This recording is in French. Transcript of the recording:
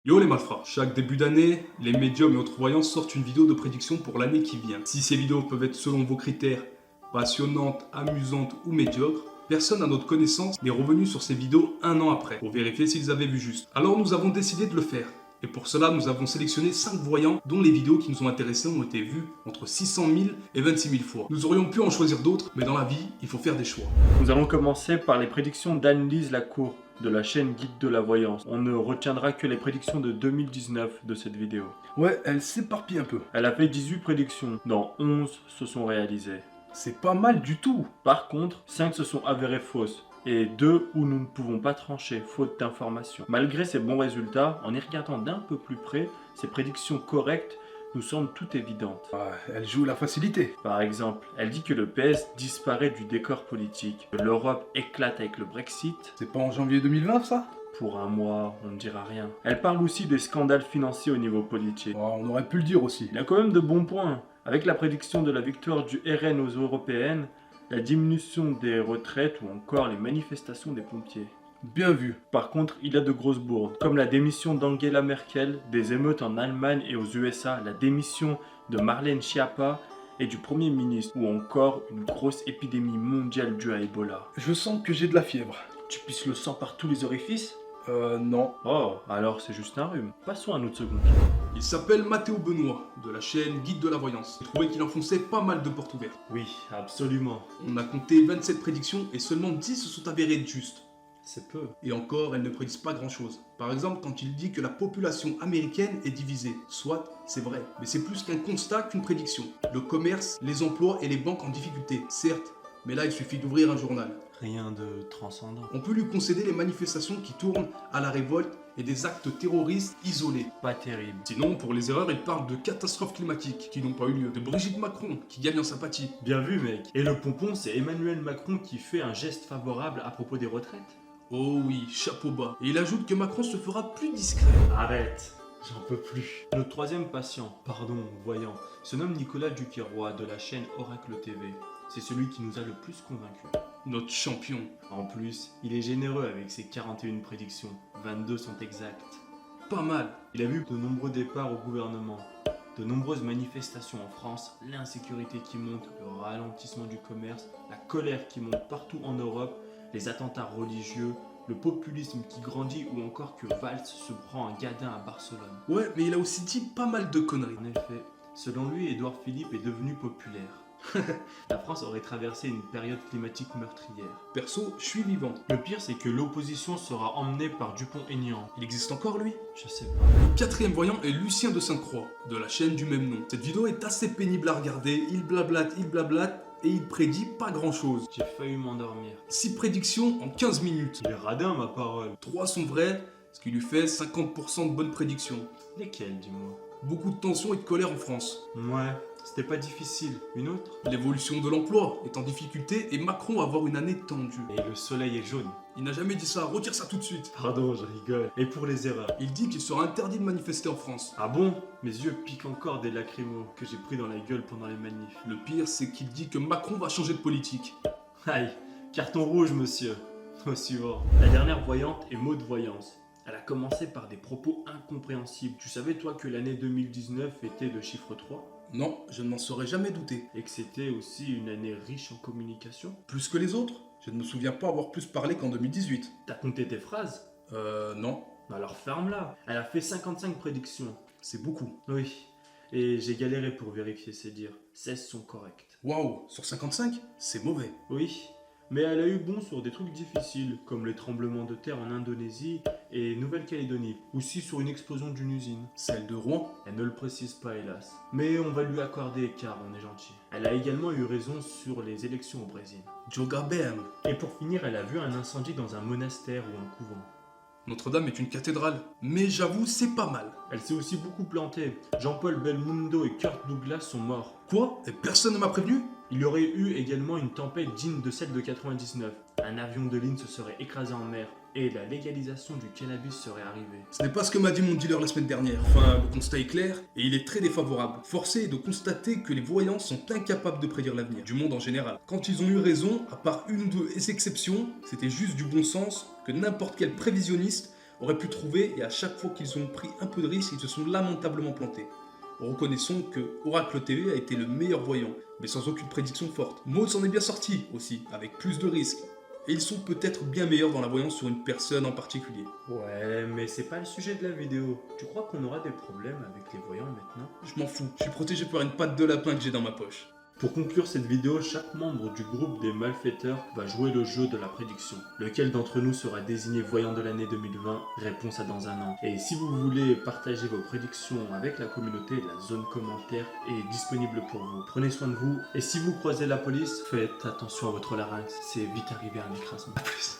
Yo les malfrats, chaque début d'année, les médiums et autres voyants sortent une vidéo de prédiction pour l'année qui vient. Si ces vidéos peuvent être selon vos critères passionnantes, amusantes ou médiocres, personne à notre connaissance n'est revenu sur ces vidéos un an après pour vérifier s'ils avaient vu juste. Alors nous avons décidé de le faire. Et pour cela, nous avons sélectionné 5 voyants dont les vidéos qui nous ont intéressés ont été vues entre 600 000 et 26 000 fois. Nous aurions pu en choisir d'autres, mais dans la vie, il faut faire des choix. Nous allons commencer par les prédictions d'Anne-Lise Lacour de la chaîne Guide de la Voyance. On ne retiendra que les prédictions de 2019 de cette vidéo. Ouais, elle s'éparpille un peu. Elle a fait 18 prédictions, dont 11 se sont réalisées. C'est pas mal du tout. Par contre, 5 se sont avérées fausses et 2 où nous ne pouvons pas trancher, faute d'informations. Malgré ces bons résultats, en y regardant d'un peu plus près, ces prédictions correctes nous semblent toutes évidentes. Ah, elle joue la facilité. Par exemple, elle dit que le PS disparaît du décor politique, que l'Europe éclate avec le Brexit. C'est pas en janvier 2020 ça? Pour un mois, on ne dira rien. Elle parle aussi des scandales financiers au niveau politique. Oh, on aurait pu le dire aussi. Il y a quand même de bons points. Avec la prédiction de la victoire du RN aux européennes, la diminution des retraites ou encore les manifestations des pompiers. Bien vu. Par contre, il y a de grosses bourdes, comme la démission d'Angela Merkel, des émeutes en Allemagne et aux USA, la démission de Marlène Schiappa et du Premier ministre, ou encore une grosse épidémie mondiale due à Ebola. Je sens que j'ai de la fièvre. Tu pisses le sang par tous les orifices? Non. Oh, alors c'est juste un rhume. Passons à un autre second. Il s'appelle Mathéo Benoît, de la chaîne Guide de la Voyance. J'ai trouvé qu'il enfonçait pas mal de portes ouvertes. Oui, absolument. On a compté 27 prédictions et seulement 10 se sont avérées justes. C'est peu. Et encore, elles ne prédisent pas grand-chose. Par exemple, quand il dit que la population américaine est divisée. Soit, c'est vrai, mais c'est plus qu'un constat qu'une prédiction. Le commerce, les emplois et les banques en difficulté, certes, mais là il suffit d'ouvrir un journal. Rien de transcendant. On peut lui concéder les manifestations qui tournent à la révolte et des actes terroristes isolés. Pas terrible. Sinon, pour les erreurs, il parle de catastrophes climatiques qui n'ont pas eu lieu, de Brigitte Macron qui gagne en sympathie. Bien vu, mec. Et le pompon, c'est Emmanuel Macron qui fait un geste favorable à propos des retraites. Oh oui, chapeau bas. Et il ajoute que Macron se fera plus discret. Arrête, j'en peux plus. Notre troisième patient, voyant, se nomme Nicolas Duquesroy de la chaîne Oracle TV. C'est celui qui nous a le plus convaincus. Notre champion. En plus, il est généreux avec ses 41 prédictions. 22 sont exactes. Pas mal. Il a vu de nombreux départs au gouvernement, de nombreuses manifestations en France, l'insécurité qui monte, le ralentissement du commerce, la colère qui monte partout en Europe, les attentats religieux, le populisme qui grandit ou encore que Valls se prend un gadin à Barcelone. Ouais, mais il a aussi dit pas mal de conneries. En effet, selon lui, Édouard Philippe est devenu populaire. La France aurait traversé une période climatique meurtrière. Perso, je suis vivant. Le pire, c'est que l'opposition sera emmenée par Dupont-Aignan. Il existe encore lui? Je sais pas. Le quatrième voyant est Lucien de Sainte-Croix, de la chaîne du même nom. Cette vidéo est assez pénible à regarder, il blablate, et il prédit pas grand chose. J'ai failli m'endormir. 6 prédictions en 15 minutes. Il est radin, ma parole. 3 sont vraies, ce qui lui fait 50% de bonnes prédictions. Lesquelles, dis-moi? Beaucoup de tension et de colère en France. Ouais, c'était pas difficile. Une autre? L'évolution de l'emploi est en difficulté et Macron va avoir une année tendue. Et le soleil est jaune. Il n'a jamais dit ça, retire ça tout de suite. Pardon, je rigole. Et pour les erreurs? Il dit qu'il sera interdit de manifester en France. Ah bon? Mes yeux piquent encore des lacrymos que j'ai pris dans la gueule pendant les manifs. Le pire, c'est qu'il dit que Macron va changer de politique. Aïe, carton rouge, monsieur. Au suivant. La dernière voyante est Maud Voyance. Elle a commencé par des propos incompréhensibles. Tu savais, toi, que l'année 2019 était de chiffre 3? Non, je ne m'en serais jamais douté. Et que c'était aussi une année riche en communication? Plus que les autres? Je ne me souviens pas avoir plus parlé qu'en 2018. T'as compté tes phrases? Non. Alors ferme-la. Elle a fait 55 prédictions. C'est beaucoup. Oui. Et j'ai galéré pour vérifier ses dires. 16 sont correctes. Waouh, sur 55? C'est mauvais. Oui. Mais elle a eu bon sur des trucs difficiles, comme les tremblements de terre en Indonésie et Nouvelle-Calédonie, aussi sur une explosion d'une usine. Celle de Rouen? Elle ne le précise pas, hélas. Mais on va lui accorder car on est gentil. Elle a également eu raison sur les élections au Brésil. Joga Bem. Et pour finir, elle a vu un incendie dans un monastère ou un couvent. Notre-Dame est une cathédrale. Mais j'avoue, c'est pas mal. Elle s'est aussi beaucoup plantée. Jean-Paul Belmondo et Kirk Douglas sont morts. Quoi? Et personne ne m'a prévenu? Il y aurait eu également une tempête digne de celle de 99. Un avion de ligne se serait écrasé en mer et la légalisation du cannabis serait arrivée. Ce n'est pas ce que m'a dit mon dealer la semaine dernière. Enfin, le constat est clair et il est très défavorable. Forcé est de constater que les voyants sont incapables de prédire l'avenir, du monde en général. Quand ils ont eu raison, à part une ou deux exceptions, c'était juste du bon sens que n'importe quel prévisionniste auraient pu trouver et à chaque fois qu'ils ont pris un peu de risque, ils se sont lamentablement plantés. Reconnaissons que Oracle TV a été le meilleur voyant, mais sans aucune prédiction forte. Maud s'en est bien sorti aussi, avec plus de risques. Et ils sont peut-être bien meilleurs dans la voyance sur une personne en particulier. Ouais, mais c'est pas le sujet de la vidéo. Tu crois qu'on aura des problèmes avec les voyants maintenant? Je m'en fous, je suis protégé par une patte de lapin que j'ai dans ma poche. Pour conclure cette vidéo, chaque membre du groupe des malfaiteurs va jouer le jeu de la prédiction. Lequel d'entre nous sera désigné voyant de l'année 2020? Réponse à dans un an. Et si vous voulez partager vos prédictions avec la communauté, la zone commentaire est disponible pour vous. Prenez soin de vous. Et si vous croisez la police, faites attention à votre larynx. C'est vite arrivé à un écrasement. A plus.